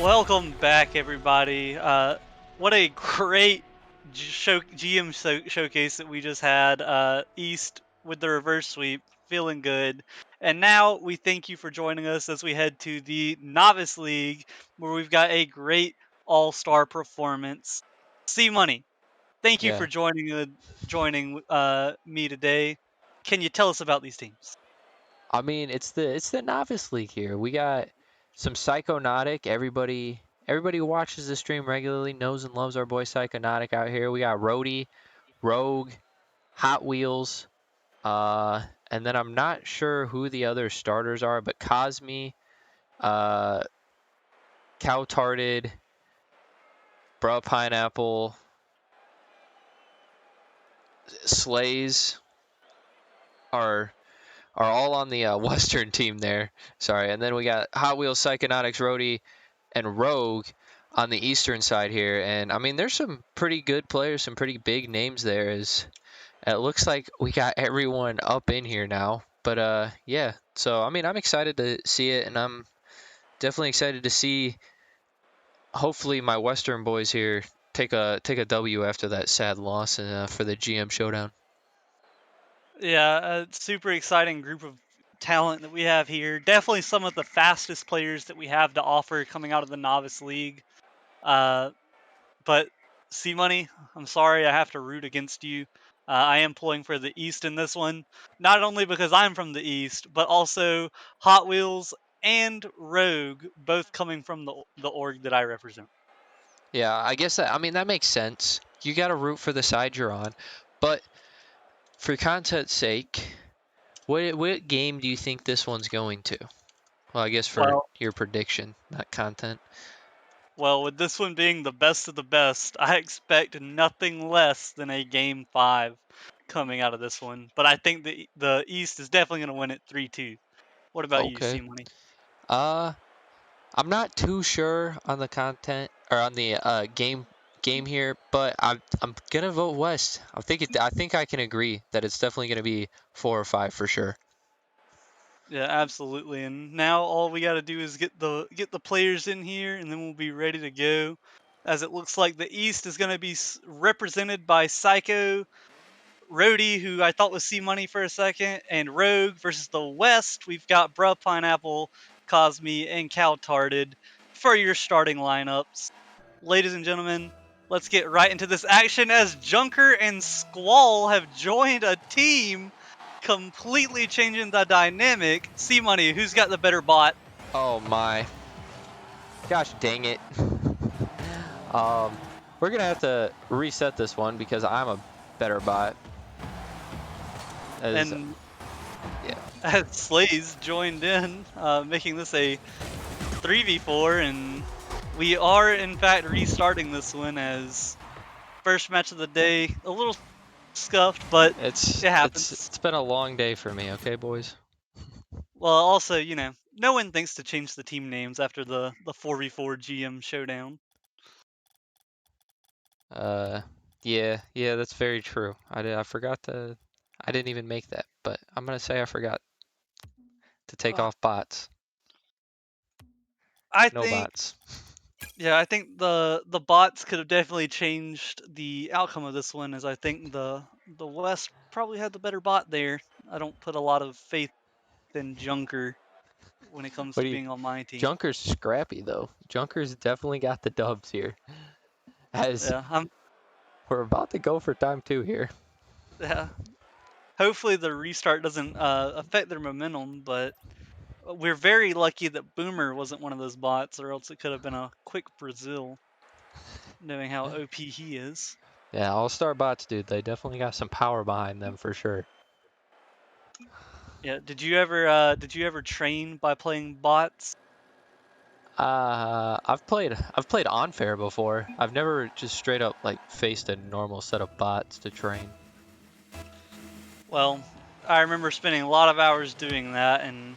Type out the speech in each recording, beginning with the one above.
Welcome back, everybody. What a great GM showcase that we just had. East with the reverse sweep, feeling good. And now we thank you for joining us as we head to the Novice League, where we've got a great all-star performance. C Money, thank you for Yeah. joining me today. Can you tell us about these teams? I mean, it's the novice league here. We got some Psychonautic. Everybody who watches the stream regularly knows and loves our boy Psychonautic out here. We got Roadie, Rogue, Hot Wheels, and then I'm not sure who the other starters are, but Cosme, uh, Cowtarded, Bruh Pineapple, Slays are all on the Western team there. Sorry, and then we got Hot Wheels, Psychonautics, Roadie, and Rogue on the eastern side here. And I mean, there's some pretty good players, some pretty big names there. As it looks like we got everyone up in here now. But yeah. So I mean, I'm excited to see it, and I'm definitely excited to see. Hopefully, my Western boys here take a W after that sad loss for the GM showdown. Yeah, a super exciting group of talent that we have here. Definitely some of the fastest players that we have to offer coming out of the Novice League. Uh, but C Money, I'm sorry I have to root against you. I am pulling for the East in this one, not only because I'm from the East, but also Hot Wheels and Rogue, both coming from the org that I represent. Yeah, I guess I mean that makes sense. You got to root for the side you're on, but for content's sake, what game do you think this one's going to? Well, I guess for Well, your prediction, not content. Well, with this one being the best of the best, I expect nothing less than a game 5 coming out of this one. But I think the East is definitely going to win it 3-2. What about you, C Okay. Money? Uh, I'm not too sure on the content or on the game here, but I'm gonna vote West. I think I can agree that it's definitely gonna be 4 or 5 for sure. Yeah, absolutely. And now all we got to do is get the players in here, and then we'll be ready to go. As it looks like the East is going to be represented by Psycho, Rhodey, who I thought was C Money for a second, and Rogue versus the West. We've got Bruh Pineapple, Cosme, and Cowtarded for your starting lineups. Ladies and gentlemen, let's get right into this action as Junker and Squall have joined a team, completely changing the dynamic. C Money, who's got the better bot? Oh my, gosh dang it. um, we're gonna have to reset this one because I'm a better bot. As And yeah. as Slays joined in, making this a 3v4, and we are in fact restarting this one as first match of the day. A little scuffed, but It's it it's happens. it's been a long day for me, okay, boys? Well, also, no one thinks to change the team names after the 4v4 GM showdown. Uh, yeah, that's very true. I forgot to. I didn't even make that, but I'm gonna say I forgot to take Uh, off bots. I No think, bots. yeah, I think the bots could have definitely changed the outcome of this one, as I think the West probably had the better bot there. I don't put a lot of faith in Junker when it comes What to do you? being on my team. Junker's scrappy though. Junker's definitely got the dubs here. As Yeah, I'm we're about to go for time 2 here. yeah. Hopefully the restart doesn't affect their momentum, but we're very lucky that Boomer wasn't one of those bots, or else it could have been a quick Brazil, knowing how OP he is. Yeah, all-star bots, dude. They definitely got some power behind them for sure. Yeah, did you ever train by playing bots? I've played Unfair before. I've never just straight up like faced a normal set of bots to train. Well, I remember spending a lot of hours doing that, and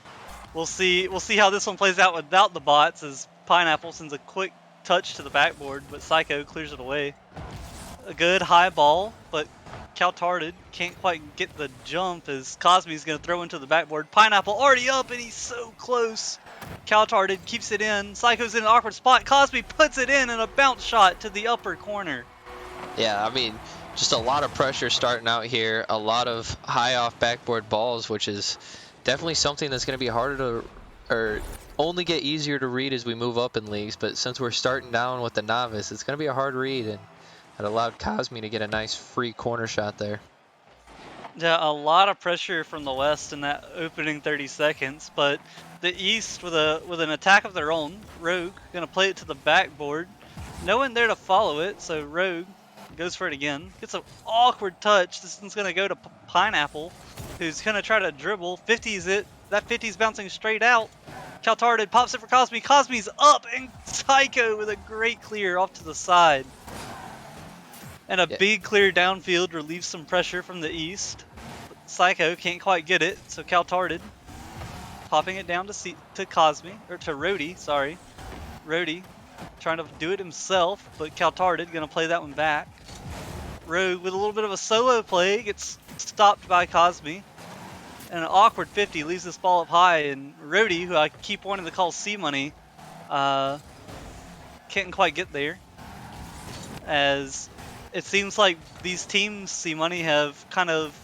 we'll see how this one plays out without the bots. As Pineapple sends a quick touch to the backboard, but Psycho clears it away. A good high ball, but Caltarded can't quite get the jump as Cosme's going to throw into the backboard. Pineapple already up, and he's so close. Caltarded keeps it in. Psycho's in an awkward spot. Cosme puts it in a bounce shot to the upper corner. Yeah, I mean, just a lot of pressure starting out here. A lot of high off backboard balls, which is definitely something that's going to be harder to, or only get easier to read as we move up in leagues. But since we're starting down with the novice, it's going to be a hard read, and it allowed Cosme to get a nice free corner shot there. Yeah, a lot of pressure from the West in that opening 30 seconds, but the East with an attack of their own. Rogue gonna play it to the backboard. No one there to follow it, so Rogue goes for it again. Gets an awkward touch. This one's gonna go to Pineapple, who's gonna try to dribble. 50's it. That 50's bouncing straight out. Caltarded pops it for Cosme. Cosme's up, and Psycho with a great clear off to the side. And a big clear downfield relieves some pressure from the East. Psycho can't quite get it, so Caltarded popping it down to Cosme, or to Rody, sorry. Rody trying to do it himself, but Caltarded gonna play that one back. Rogue with a little bit of a solo play gets stopped by Cosme. And an awkward 50 leaves this ball up high, and Rody, who I keep wanting to call C-Money, can't quite get there. As it seems like these teams, C-Money, have kind of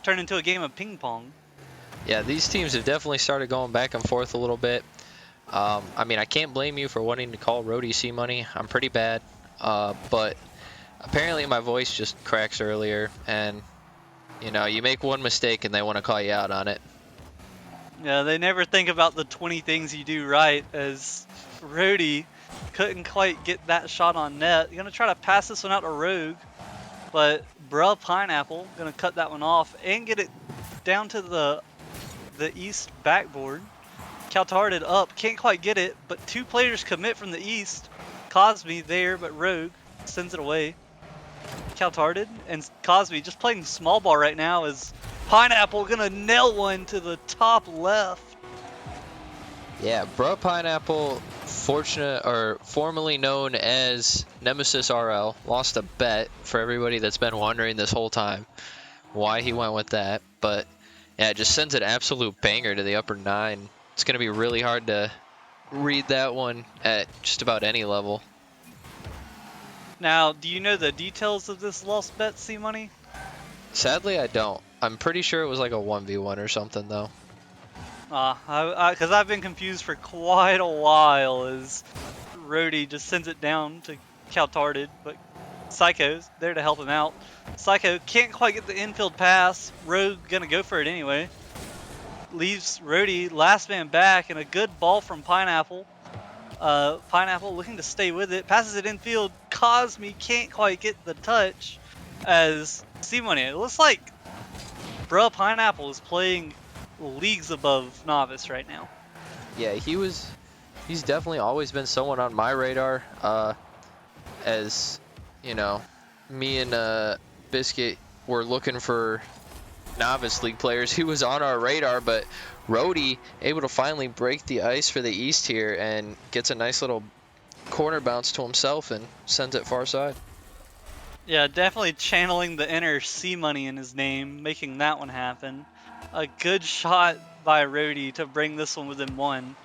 turned into a game of ping pong. Yeah, these teams have definitely started going back and forth a little bit. I mean, I can't blame you for wanting to call Rody C-Money. I'm pretty bad, but apparently my voice just cracks earlier, and you know, you make one mistake and they want to call you out on it. Yeah, they never think about the 20 things you do right, as Rody couldn't quite get that shot on net. Gonna try to pass this one out to Rogue, but bruh Pineapple gonna cut that one off and get it down to the East backboard. Caltarded up, can't quite get it, but two players commit from the East. Cosme there, but Rogue sends it away. Caltarded and Cosme just playing small ball right now, as Pineapple gonna nail one to the top left. Yeah, bruh Pineapple, formerly known as Nemesis RL, lost a bet for everybody that's been wondering this whole time why he went with that. But yeah, it just sends an absolute banger to the upper nine. It's going to be really hard to read that one at just about any level. Now, do you know the details of this lost bet, C-Money? Sadly, I don't. I'm pretty sure it was like a 1v1 or something, though. Because I've been confused for quite a while, as Rody just sends it down to Caltarded, but Psycho's there to help him out. Psycho can't quite get the infield pass. Rogue gonna go for it anyway. Leaves Rody last man back, and a good ball from Pineapple. Pineapple looking to stay with it, passes it infield. Cosme can't quite get the touch, as C-Money, it looks like bruh Pineapple is playing leagues above Novice right now. Yeah, he's definitely always been someone on my radar, as you know, me and Biscuit were looking for Novice League players. He was on our radar, but Rody able to finally break the ice for the East here and gets a nice little corner bounce to himself and sends it far side. Yeah, definitely channeling the inner C-Money in his name, making that one happen. A good shot by Rody to bring this one within one.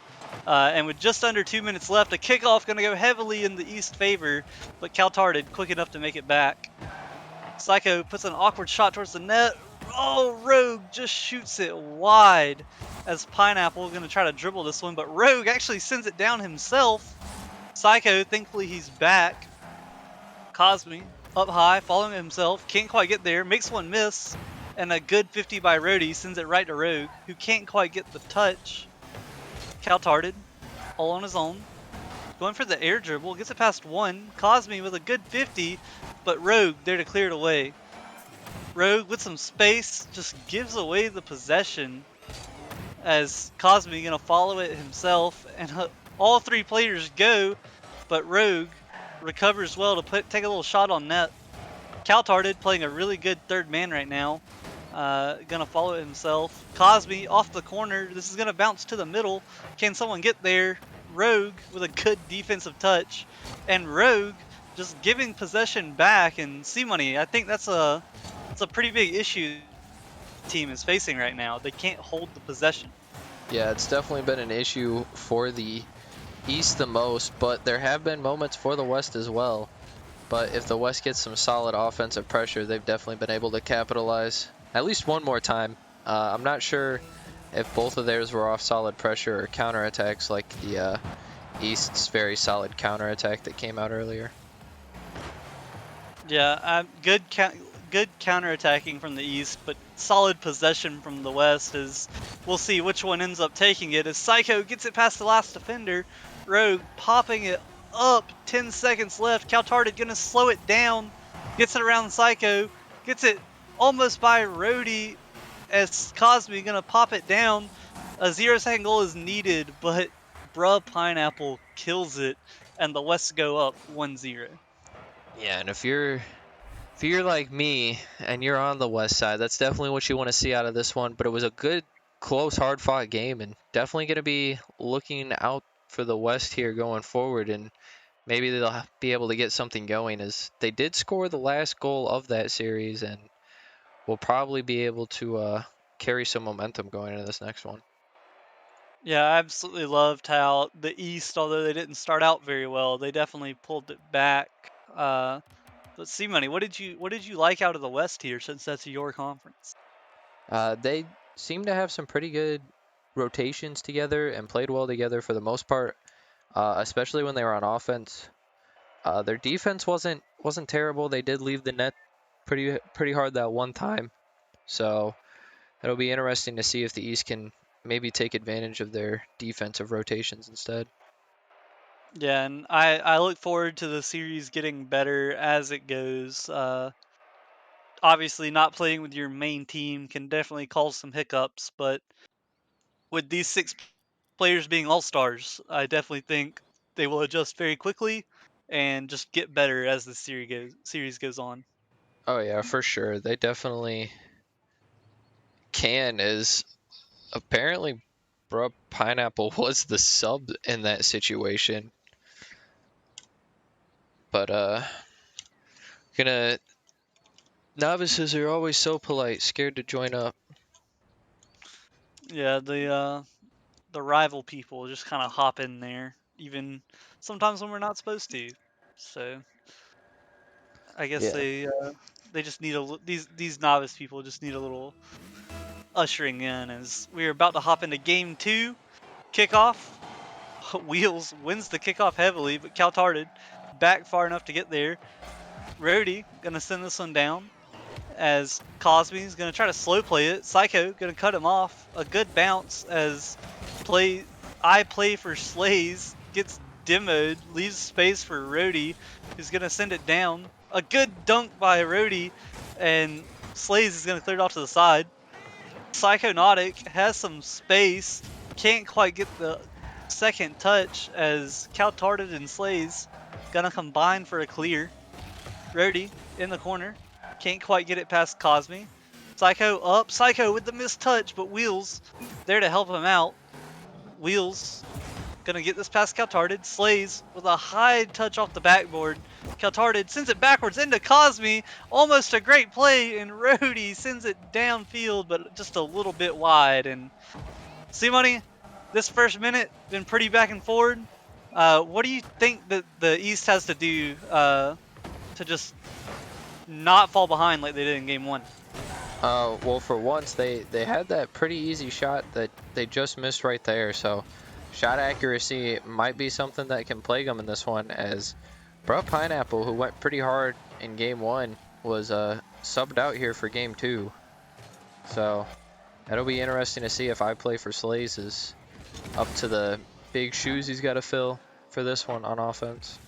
And with just under 2 minutes left, a kickoff going to go heavily in the East favor, but Caltarded quick enough to make it back. Psycho puts an awkward shot towards the net. Oh, Rogue just shoots it wide, as Pineapple going to try to dribble this one, but Rogue actually sends it down himself. Psycho, thankfully he's back. Cosme up high, following himself, can't quite get there, makes one miss, and a good 50 by Rody sends it right to Rogue, who can't quite get the touch. Caltarded, all on his own, going for the air dribble, gets it past one. Cosme with a good 50, but Rogue there to clear it away. Rogue with some space just gives away the possession, as Cosme gonna follow it himself, and all three players go, but Rogue recovers well to take a little shot on net. Caltarded playing a really good third man right now. Gonna follow it himself. Cosme off the corner. This is gonna bounce to the middle. Can someone get there? Rogue with a good defensive touch, and Rogue just giving possession back. And C-Money, I think that's a It's a pretty big issue the team is facing right now. They can't hold the possession. Yeah, it's definitely been an issue for the East the most, but there have been moments for the West as well. But if the West gets some solid offensive pressure, they've definitely been able to capitalize at least one more time. I'm not sure if both of theirs were off solid pressure or counterattacks like the East's very solid counterattack that came out earlier. Yeah, good counterattacking from the East, but solid possession from the West. As we'll see which one ends up taking it. As Psycho gets it past the last defender, Rogue popping it up. 10 seconds left. Caltarded gonna slow it down. Gets it around Psycho. Gets it almost by Rhodey. As Cosme gonna pop it down. A 0-second goal is needed, but Bruh Pineapple kills it, and the West go up 1-0. Yeah, and if you're like me and you're on the West side, that's definitely what you want to see out of this one. But it was a good, close, hard-fought game, and definitely going to be looking out for the West here going forward, and maybe they'll be able to get something going, as they did score the last goal of that series, and will probably be able to carry some momentum going into this next one. Yeah, I absolutely loved how the East, although they didn't start out very well, they definitely pulled it back. But see, Money, what did you like out of the West here, since that's your conference? They seem to have some pretty good rotations together and played well together for the most part, especially when they were on offense. Their defense wasn't terrible. They did leave the net pretty hard that one time. So it'll be interesting to see if the East can maybe take advantage of their defensive rotations instead. Yeah, and I look forward to the series getting better as it goes. Obviously, not playing with your main team can definitely cause some hiccups, but with these six players being all stars, I definitely think they will adjust very quickly and just get better as the series goes on. Oh yeah, for sure. They definitely can. As apparently, bro, Pineapple was the sub in that situation. But gonna novices are always so polite, scared to join up. Yeah, the rival people just kind of hop in there, even sometimes when we're not supposed to. So I guess Yeah. they just need these novice people just need a little ushering in as we're about to hop into game two kickoff. Wheels wins the kickoff heavily, but Caltarded back far enough to get there. Rhodey gonna send this one down as Cosby's gonna try to slow play it. Psycho gonna cut him off. A good bounce as play I play for Slays gets demoed, leaves space for Rhodey, who's gonna send it down. A good dunk by Rhodey, and Slays is gonna clear it off to the side. Psychonautic has some space, can't quite get the second touch as Caltarded and Slays gonna combine for a clear. Rhodey in the corner. Can't quite get it past Cosme. Psycho up. Psycho with the missed touch, but Wheels there to help him out. Wheels gonna get this past Caltarded. Slays with a high touch off the backboard. Caltarded sends it backwards into Cosme. Almost a great play, and Rhodey sends it downfield, but just a little bit wide. And see, Money, this first minute been pretty back and forward. What do you think that the East has to do to just not fall behind like they did in game one? Well, for once, they had that pretty easy shot that they just missed right there. So shot accuracy might be something that can plague them in this one, as Bro Pineapple, who went pretty hard in game one, was subbed out here for game two. So that'll be interesting to see if I play for Slays is up to the big shoes he's got to fill for this one on offense.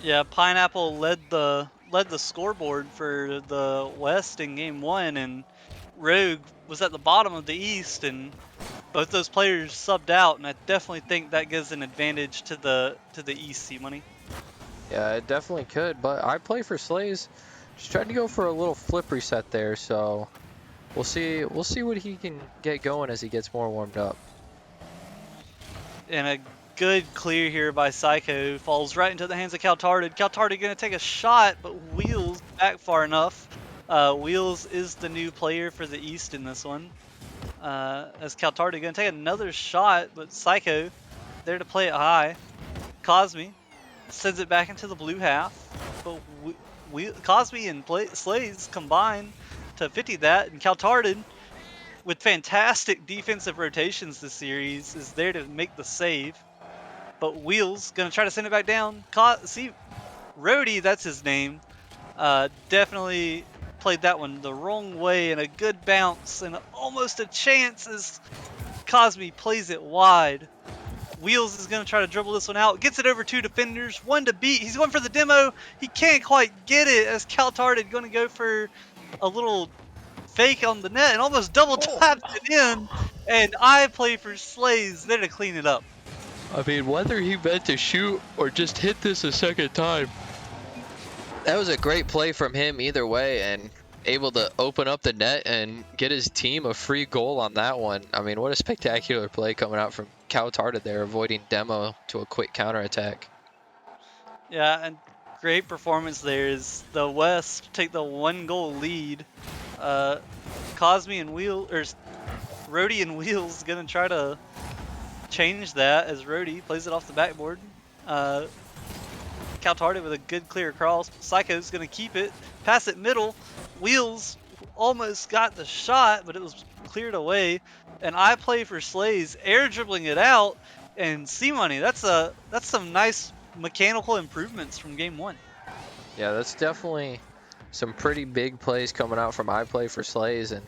Yeah, Pineapple led the scoreboard for the West in game one, and Rogue was at the bottom of the East, and both those players subbed out, and I definitely think that gives an advantage to the East. See, Money. Yeah, it definitely could, but I play for Slays. Just tried to go for a little flip reset there, so we'll see what he can get going as he gets more warmed up. And a good clear here by Psycho falls right into the hands of Caltarded. Caltarded gonna take a shot, but Wheels back far enough. Wheels is the new player for the East in this one. As Caltardi going to take another shot, but Psycho there to play it high. Cosme sends it back into the blue half, but Cosme and Slays combine to 50 that, and Caltarded, with fantastic defensive rotations this series, is there to make the save. But Wheels gonna try to send it back down. See, Rhodey, that's his name. Definitely played that one the wrong way, and a good bounce and almost a chance as Cosme plays it wide. Wheels is going to try to dribble this one out. Gets it over 2 defenders. 1 to beat. He's going for the demo. He can't quite get it as Caltarded going to go for a little fake on the net and almost double taps it in. And I play for Slays there to clean it up. I mean, whether he meant to shoot or just hit this a second time, that was a great play from him either way, and able to open up the net and get his team a free goal on that one. I mean, what a spectacular play coming out from Caltarded there, avoiding demo to a quick counterattack. Yeah, and great performance there as the West take the 1-goal lead. Cosme and Rhodey and Wheels gonna try to change that as Rhodey plays it off the backboard. Caltarded with a good clear cross. Psycho's gonna keep it, pass it middle. Wheels almost got the shot, but it was cleared away. And I play for Slays, air dribbling it out. And C-Money, that's some nice mechanical improvements from game 1. Yeah, that's definitely some pretty big plays coming out from I Play for Slays, and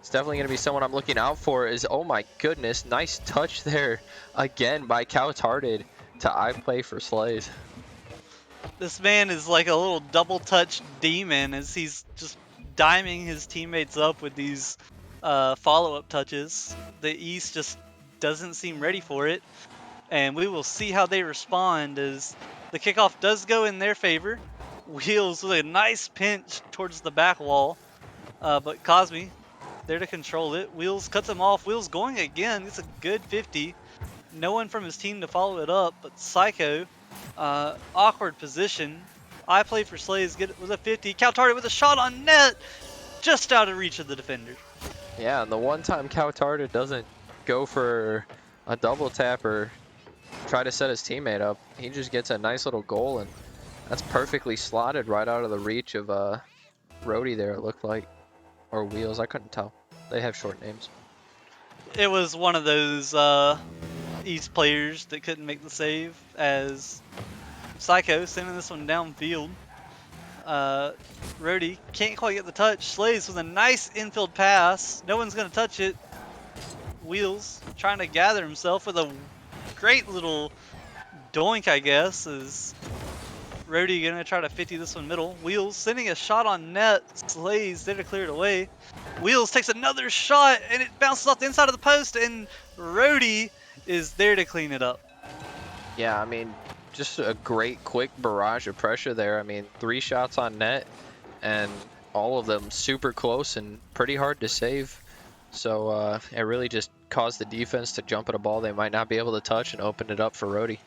it's definitely going to be someone I'm looking out for. Oh my goodness, nice touch there again by Caltarded to I Play for Slays. This man is like a little double touch demon as he's just diming his teammates up with these follow-up touches. The East just doesn't seem ready for it, and we will see how they respond as the kickoff does go in their favor. Wheels with a nice pinch towards the back wall, but Cosme there to control it. Wheels cuts him off. Wheels going again. It's a good 50. No one from his team to follow it up, but Psycho, awkward position. I play for Slays, get it with a 50. Caltarded with a shot on net, just out of reach of the defender. Yeah, and the one time Caltarded doesn't go for a double tap or try to set his teammate up, he just gets a nice little goal, and that's perfectly slotted right out of the reach of Rhodey there, it looked like. Or Wheels, I couldn't tell. They have short names. It was one of those East players that couldn't make the save as Psycho sending this one downfield. Rhodey can't quite get the touch. Slays with a nice infield pass. No one's going to touch it. Wheels trying to gather himself with a great little doink, I guess, is Rhodey going to try to 50 this one middle. Wheels sending a shot on net. Slays there to clear it away. Wheels takes another shot, and it bounces off the inside of the post, and Rhodey is there to clean it up. Yeah, I mean, just a great quick barrage of pressure there. I mean, 3 shots on net, and all of them super close and pretty hard to save. So it really just caused the defense to jump at a ball they might not be able to touch and open it up for Rhodey.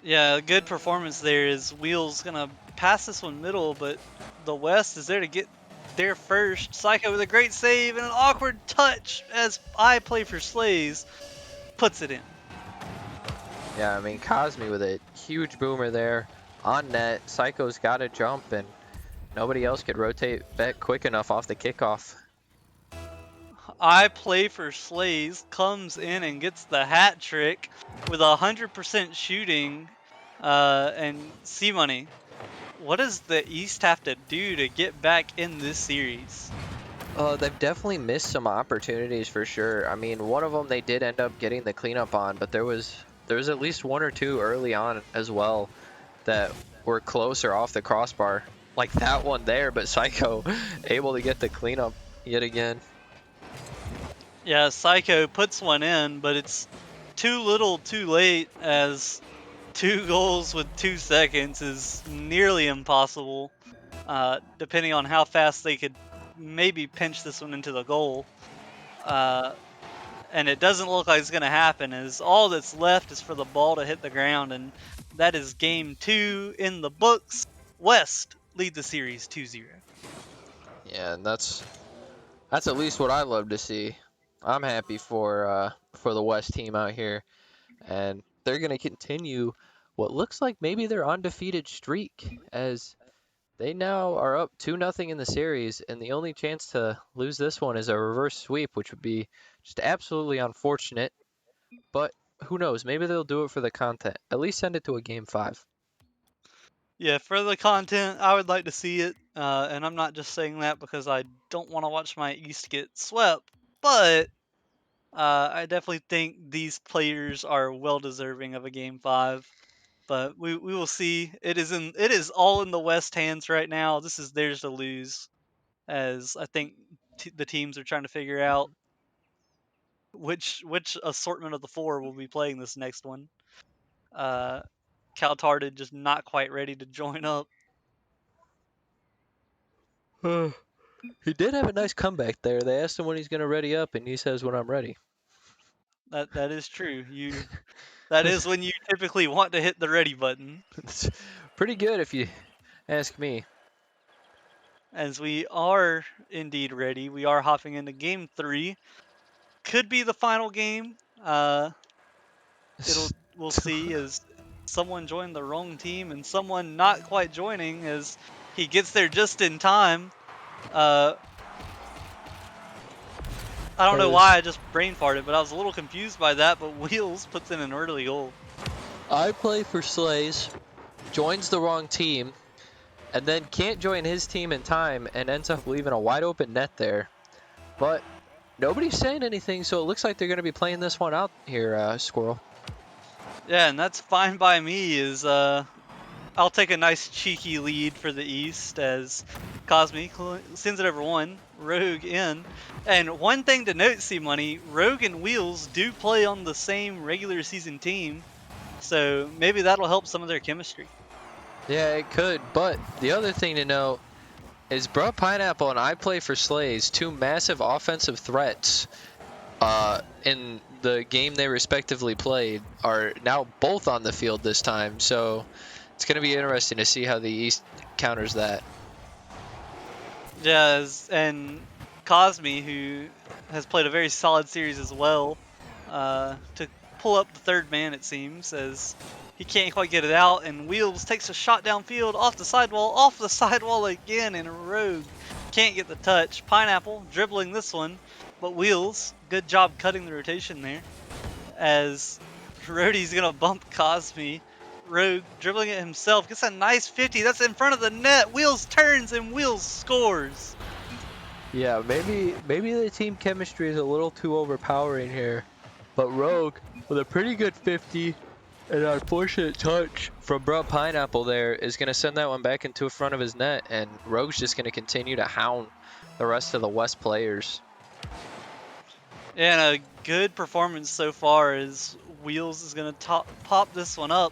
Yeah, good performance there. Is Wheels gonna pass this one middle, but the West is there to get there first. Psycho with a great save and an awkward touch as I play for Slays puts it in. Yeah, I mean, Cosme with a huge boomer there on net. Psycho's got to jump, and nobody else could rotate back quick enough off the kickoff. I play for Slays comes in and gets the hat trick with 100% shooting. And C-Money, what does the East have to do to get back in this series? They've definitely missed some opportunities for sure. I mean, one of them they did end up getting the cleanup on, but there was at least 1 or 2 early on as well that were closer off the crossbar, like that one there. But Psycho able to get the cleanup yet again. Yeah, Psycho puts one in, but it's too little too late as 2 goals with 2 seconds is nearly impossible, depending on how fast they could maybe pinch this one into the goal. And it doesn't look like it's going to happen, as all that's left is for the ball to hit the ground, and that is game 2 in the books. West lead the series 2-0. Yeah, and that's at least what I love to see. I'm happy for the West team out here, and they're gonna continue what looks like maybe their undefeated streak, as they now are up 2-0 in the series, and the only chance to lose this one is a reverse sweep, which would be just absolutely unfortunate. But who knows? Maybe they'll do it for the content. At least send it to a game 5. Yeah, for the content, I would like to see it, and I'm not just saying that because I don't want to watch my East get swept, but I definitely think these players are well deserving of a game 5. But we will see. It is all in the West hands right now. This is theirs to lose, as I think the teams are trying to figure out which assortment of the 4 will be playing this next one. Uh, Caltarded just not quite ready to join up. He did have a nice comeback there. They asked him when he's going to ready up, and he says, "When I'm ready." That is true. That is when you typically want to hit the ready button. It's pretty good if you ask me. As we are indeed ready, we are hopping into game 3. Could be the final game. We'll see as someone joined the wrong team and someone not quite joining as he gets there just in time. Uh, I don't know why I just brain farted, but I was a little confused by that. But Wheels puts in an early goal. I play for Slays, joins the wrong team, and then can't join his team in time and ends up leaving a wide open net there. But nobody's saying anything, so it looks like they're going to be playing this one out here, Squirrel. Yeah, and that's fine by me. I'll take a nice cheeky lead for the East as Cosme sends it over one, Rogue in. And one thing to note, C-Money, Rogue and Wheels do play on the same regular season team, so maybe that'll help some of their chemistry. Yeah, it could, but the other thing to note is Bruh Pineapple and I play for Slays, 2 massive offensive threats in the game they respectively played, are now both on the field this time, so it's going to be interesting to see how the East counters that. Yeah, and Cosme, who has played a very solid series as well, to pull up the third man, it seems, as he can't quite get it out, and Wheels takes a shot downfield off the sidewall again, and Rogue can't get the touch. Pineapple dribbling this one, but Wheels, good job cutting the rotation there, as Rody's going to bump Cosme. Rogue dribbling it himself, gets a nice 50, that's in front of the net, Wheels turns and Wheels scores. Yeah, maybe the team chemistry is a little too overpowering here, but Rogue with a pretty good 50 and an unfortunate touch from Bruh Pineapple there is going to send that one back into front of his net, and Rogue's just going to continue to hound the rest of the West players. And a good performance so far as Wheels is going to pop this one up.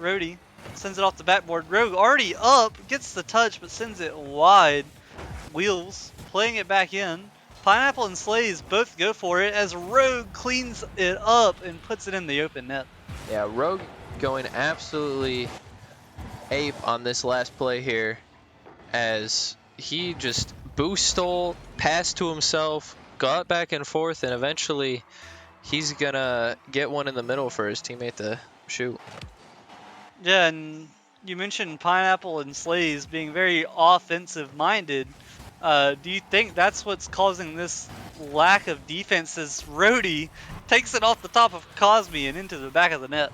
Rody sends it off the backboard. Rogue already up, gets the touch, but sends it wide. Wheels playing it back in. Pineapple and Slays both go for it as Rogue cleans it up and puts it in the open net. Yeah, Rogue going absolutely ape on this last play here as he just boost stole, passed to himself, got back and forth, and eventually he's gonna get one in the middle for his teammate to shoot. Yeah, and you mentioned Pineapple and Slays being very offensive minded. Do you think that's what's causing this lack of defense as Rody takes it off the top of Cosme and into the back of the net?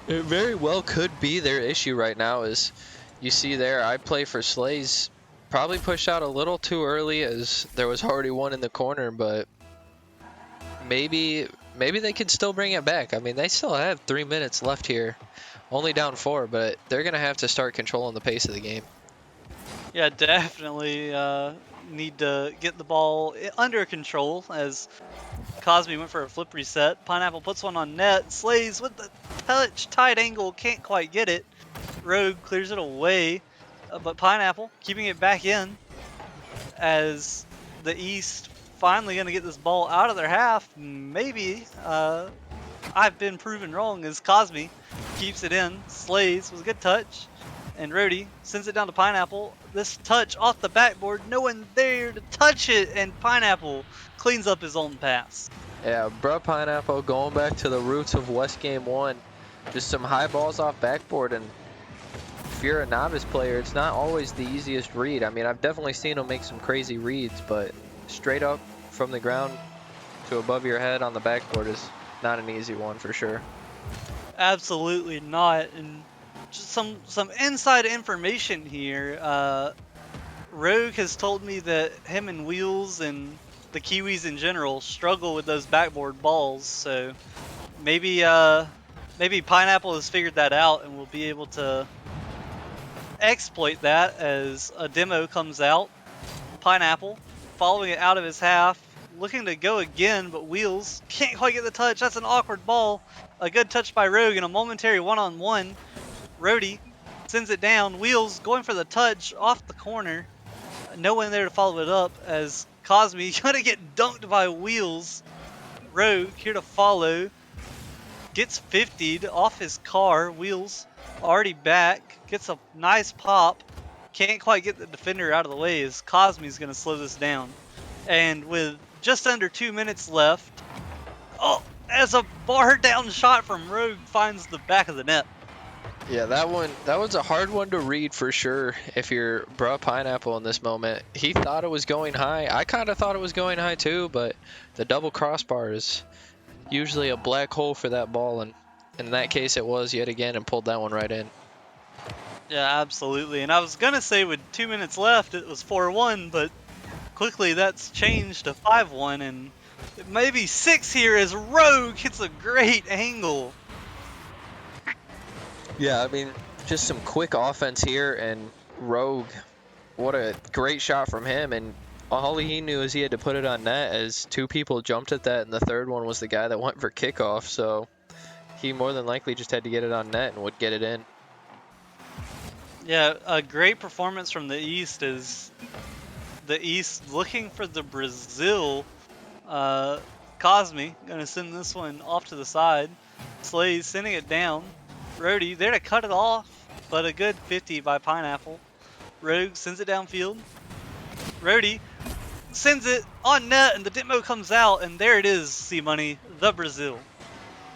It very well could be their issue right now. As you see there, I play for Slays probably pushed out a little too early as there was already one in the corner, but maybe they can still bring it back. I mean, they still have 3 minutes left here, only down 4, but they're gonna have to start controlling the pace of the game. Yeah, definitely need to get the ball under control as Cosme went for a flip reset. Pineapple puts one on net. Slays with the touch, tight angle, can't quite get it. Rogue clears it away, but Pineapple keeping it back in as the East finally going to get this ball out of their half. Maybe I've been proven wrong as Cosme keeps it in. Slays was a good touch. And Rhodey sends it down to Pineapple. This touch off the backboard, no one there to touch it, and Pineapple cleans up his own pass. Yeah, bruh, Pineapple going back to the roots of West Game 1. Just some high balls off backboard, and if you're a novice player, it's not always the easiest read. I mean, I've definitely seen him make some crazy reads, but straight up from the ground to above your head on the backboard is not an easy one for sure. Absolutely not. And just some inside information here. Rogue has told me that him and Wheels and the Kiwis in general struggle with those backboard balls. So maybe Pineapple has figured that out and will be able to exploit that as a demo comes out. Pineapple following it out of his half, looking to go again, but Wheels can't quite get the touch. That's an awkward ball. A good touch by Rogue and a momentary one-on-one. Rhodey sends it down. Wheels going for the touch off the corner. No one there to follow it up as Cosme gonna get dunked by Wheels. Rogue here to follow. Gets 50'd off his car. Wheels already back. Gets a nice pop. Can't quite get the defender out of the way as Cosme's going to slow this down. And with just under 2 minutes left, as a bar down shot from Rogue finds the back of the net. Yeah, that was a hard one to read for sure if you're bruh Pineapple in this moment. He thought it was going high. I kind of thought it was going high too, but the double crossbar is usually a black hole for that ball, and in that case it was yet again and pulled that one right in. Yeah, absolutely. And I was going to say with 2 minutes left, it was 4-1, but quickly that's changed to 5-1, and maybe 6 here as Rogue hits a great angle. Yeah, I mean, just some quick offense here, and Rogue, what a great shot from him, and all he knew is he had to put it on net as two people jumped at that, and the third one was the guy that went for kickoff, so he more than likely just had to get it on net and would get it in. Yeah, a great performance from the East is the East looking for the Brazil. Cosme gonna send this one off to the side. Slays sending it down. Rhodey there to cut it off, but a good 50 by Pineapple. Rogue sends it downfield. Rhodey sends it on net, and the demo comes out, and there it is. C Money, the Brazil.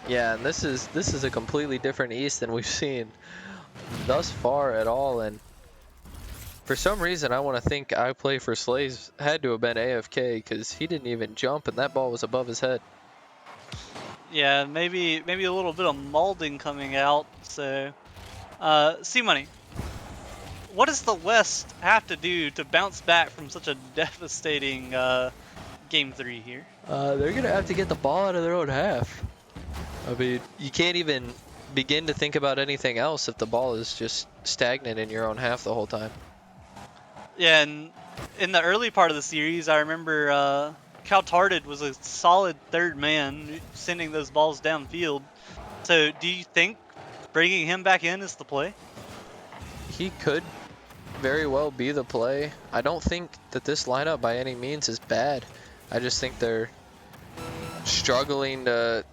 Yeah, and this is a completely different East than we've seen thus far at all, and for some reason I want to think I play for Slays had to have been AFK because he didn't even jump and that ball was above his head. Yeah, maybe a little bit of molding coming out. So, C Money, what does the West have to do to bounce back from such a devastating Game 3 here? They're gonna have to get the ball out of their own half. I mean, you can't even begin to think about anything else if the ball is just stagnant in your own half the whole time. Yeah, and in the early part of the series, I remember Cal Tarded was a solid third man sending those balls downfield. So, do you think bringing him back in is the play? He could very well be the play. I don't think that this lineup by any means is bad. I just think they're struggling to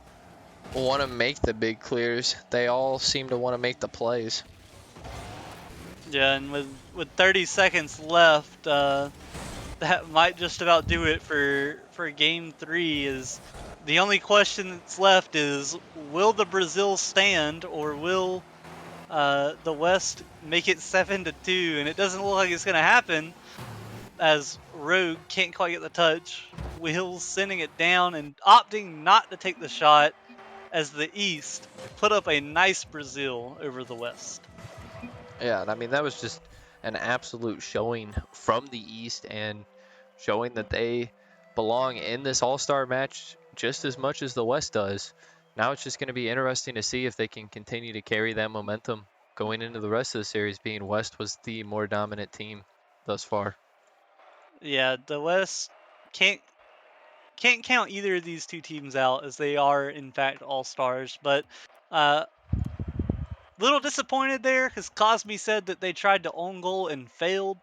want to make the big clears. They all seem to want to make the plays. Yeah, and with 30 seconds left, that might just about do it for Game 3. Is the only question that's left is, will the Brazil stand, or will the West make it 7-2? And it doesn't look like it's going to happen, as Rogue can't quite get the touch. Wheels sending it down and opting not to take the shot, as the East put up a nice Brazil over the West. Yeah, and I mean, that was just an absolute showing from the East and showing that they belong in this All-Star match just as much as the West does. Now it's just going to be interesting to see if they can continue to carry that momentum going into the rest of the series, being West was the more dominant team thus far. Yeah, the West can't count either of these two teams out, as they are in fact all stars. But little disappointed there because Cosme said that they tried to own goal and failed.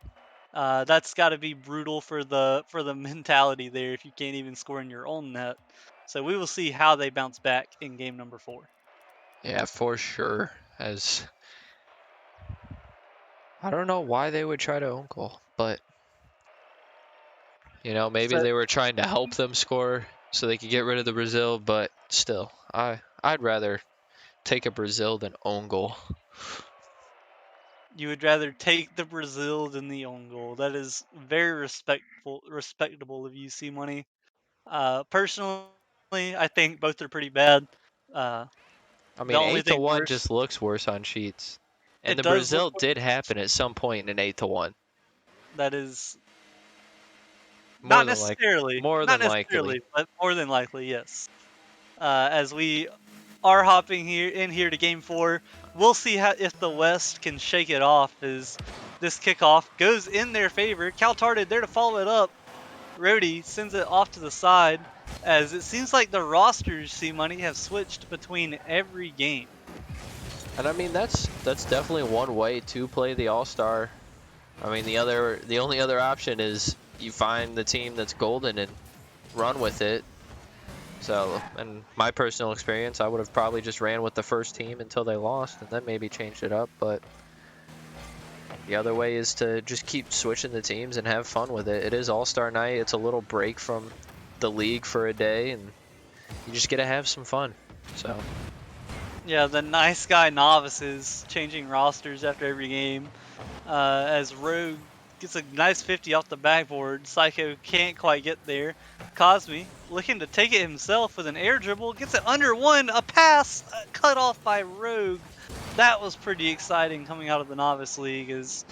That's got to be brutal for the mentality there if you can't even score in your own net. So we will see how they bounce back in game number 4. Yeah, for sure. As I don't know why they would try to own goal, but maybe So they were trying to help them score so they could get rid of the Brazil, but still, I'd rather take a Brazil than own goal. you would rather take the Brazil than the own goal. That is very respectable of you, C Money. Personally, I think both are pretty bad. Uh, I the mean, only 8 to thing 1 worse, just looks worse on sheets. And it the does look Brazil did worse. happen at some point in 8 to 1. That is More not than like necessarily, more not than likely. necessarily, but more than likely, yes. As we are hopping here to Game 4, we'll see how if the West can shake it off. As this kickoff goes in their favor, Caltarted there to follow it up. Rhodey sends it off to the side, as it seems like the rosters, see money, have switched between every game. And I mean that's definitely one way to play the All-Star. I mean the only other option is you find the team that's golden and run with it. So, in my personal experience, I would have probably just ran with the first team until they lost and then maybe changed it up, but the other way is to just keep switching the teams and have fun with it. It is All-Star night. It's a little break from the league for a day, and you just get to have some fun. So, Yeah, the nice guy novices changing rosters after every game. As Rogue gets a nice 50 off the backboard, Psycho can't quite get there. Cosme looking to take it himself with an air dribble, gets it under one, a pass cut off by Rogue. That was pretty exciting coming out of the Novice League as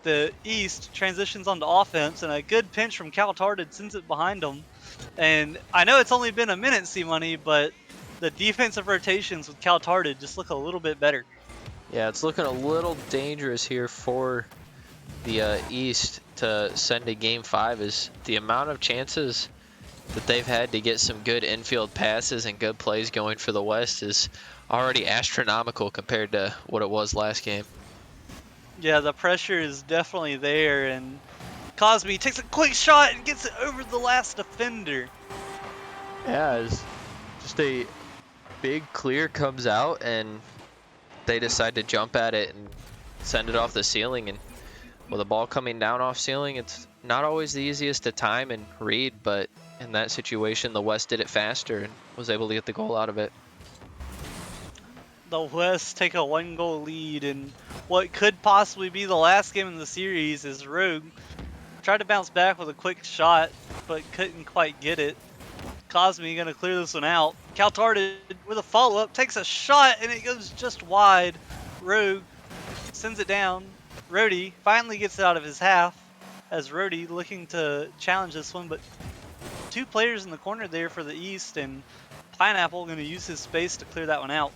the East transitions onto offense, and a good pinch from Cal Tarded sends it behind him. And I know it's only been a minute, C Money, but the defensive rotations with Cal Tarded just look a little bit better. yeah, it's looking a little dangerous here for the East to send a Game 5 is the amount of chances that they've had to get some good infield passes and good plays going for the West is already astronomical compared to what it was last game. Yeah, the pressure is definitely there, and Cosme takes a quick shot and gets it over the last defender. Yeah, it's just a big clear comes out and they decide to jump at it and send it off the ceiling. And with a ball coming down off ceiling, it's not always the easiest to time and read, but in that situation, the West did it faster and was able to get the goal out of it. The West take a 1-goal lead in what could possibly be the last game in the series as Rogue tried to bounce back with a quick shot, but couldn't quite get it. Cosme gonna clear this one out. Caltarded with a follow-up, takes a shot, and it goes just wide. Rogue sends it down. Rhodey finally gets it out of his half, as Rhodey looking to challenge this one, but two players in the corner there for the East, and Pineapple gonna use his space to clear that one out.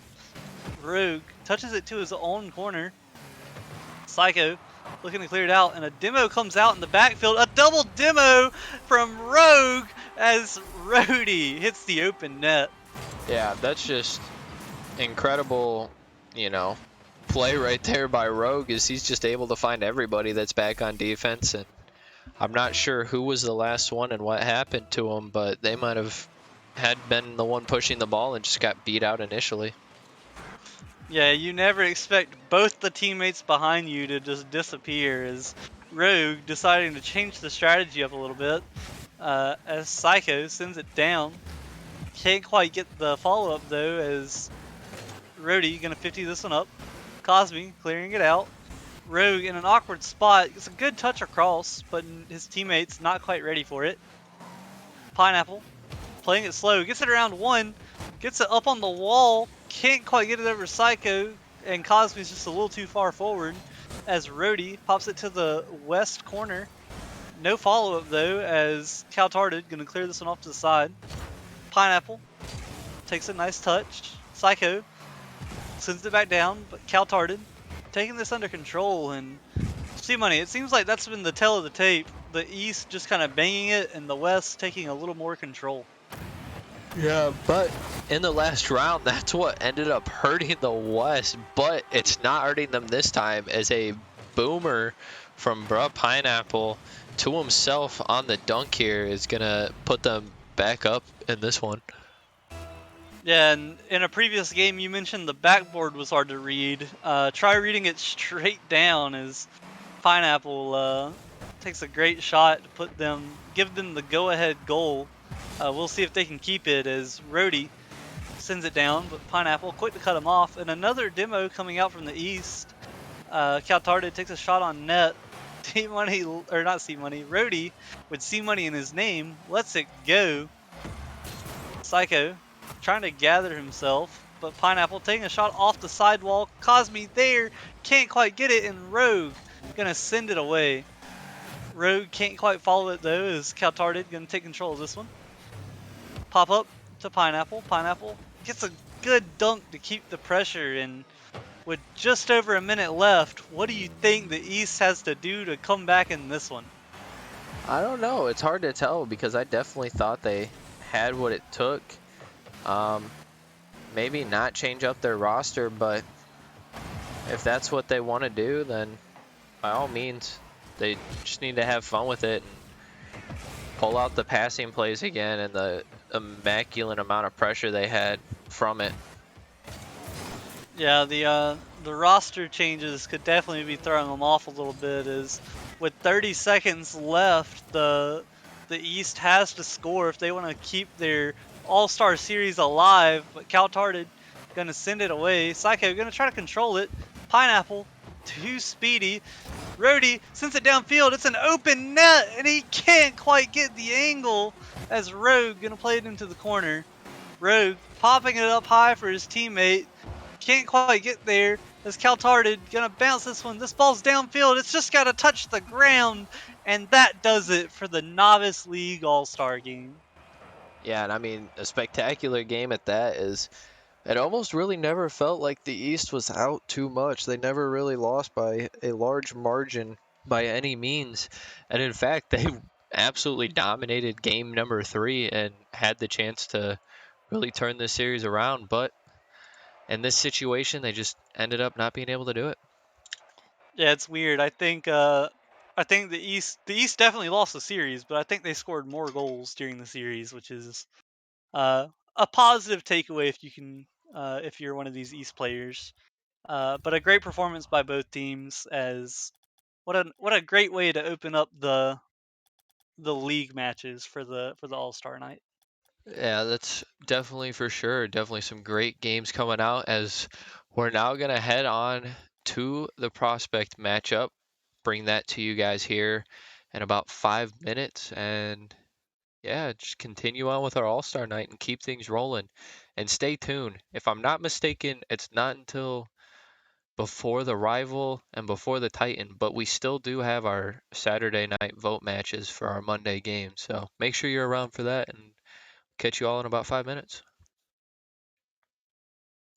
Rogue touches it to his own corner. Psycho looking to clear it out, and a demo comes out in the backfield. A double demo from Rogue as Rhodey hits the open net. Yeah, that's just incredible, play right there by Rogue is he's just able to find everybody that's back on defense. And I'm not sure who was the last one and what happened to him, but they might have had been the one pushing the ball and just got beat out initially. Yeah, you never expect both the teammates behind you to just disappear as Rogue deciding to change the strategy up a little bit. As Psycho sends it down. Can't quite get the follow-up though as Rhodey gonna 50 this one up. Cosme clearing it out. Rogue in an awkward spot. Gets a good touch across, but his teammates not quite ready for it. Pineapple playing it slow. Gets it around one. Gets it up on the wall. Can't quite get it over Psycho. And Cosme's just a little too far forward as Rhodey pops it to the west corner. No follow-up though as Caltarded gonna clear this one off to the side. Pineapple takes a nice touch. Psycho sends it back down, but Caltarded taking this under control. And see money, it seems like that's been the tale of the tape. The East just kind of banging it and the West taking a little more control. Yeah, but in the last round, that's what ended up hurting the West, but it's not hurting them this time as a boomer from Bruh Pineapple to himself on the dunk here is going to put them back up in this one. Yeah, and in a previous game, you mentioned the backboard was hard to read. Try reading it straight down as Pineapple takes a great shot to give them the go-ahead goal. We'll see if they can keep it as Rhodey sends it down, but Pineapple quick to cut him off. And another demo coming out from the east. Caltarted takes a shot on net. C Money, or not C Money, Rhodey with C Money in his name lets it go. Psycho trying to gather himself, but Pineapple taking a shot off the sidewall. Cosme there, can't quite get it, and Rogue gonna send it away. Rogue can't quite follow it though, as Caltarded gonna take control of this one. Pop up to Pineapple. Pineapple gets a good dunk to keep the pressure, and with just over a minute left, what do you think the East has to do to come back in this one? I don't know. It's hard to tell because I definitely thought they had what it took. Maybe not change up their roster, but if that's what they want to do, then by all means, they just need to have fun with it and pull out the passing plays again and the immaculate amount of pressure they had from it. Yeah, the roster changes could definitely be throwing them off a little bit. As with 30 seconds left, the East has to score if they want to keep their All-Star series alive. But Caltarded gonna send it away. Psycho gonna try to control it. Pineapple too speedy. Rhodey sends it downfield. It's an open net, and he can't quite get the angle. As Rogue gonna play it into the corner. Rogue popping it up high for his teammate. Can't quite get there. As Caltarded gonna bounce this one. This ball's downfield. It's just gotta touch the ground. And that does it for the Novice League All-Star Game. Yeah, and I mean, a spectacular game at that is it almost really never felt like the East was out too much. They never really lost by a large margin by any means. And in fact, they absolutely dominated game number 3 and had the chance to really turn this series around. But in this situation, they just ended up not being able to do it. Yeah, it's weird. I think the East definitely lost the series, but I think they scored more goals during the series, which is a positive takeaway if you're one of these East players. But a great performance by both teams. As what a great way to open up the league matches for the All Star night. Yeah, that's definitely for sure. Definitely some great games coming out as we're now going to head on to the prospect matchup. Bring that to you guys here in about 5 minutes. And yeah, just continue on with our All Star night and keep things rolling. And stay tuned. If I'm not mistaken, it's not until before the rival and before the Titan, but we still do have our Saturday night vote matches for our Monday game. So make sure you're around for that and catch you all in about 5 minutes.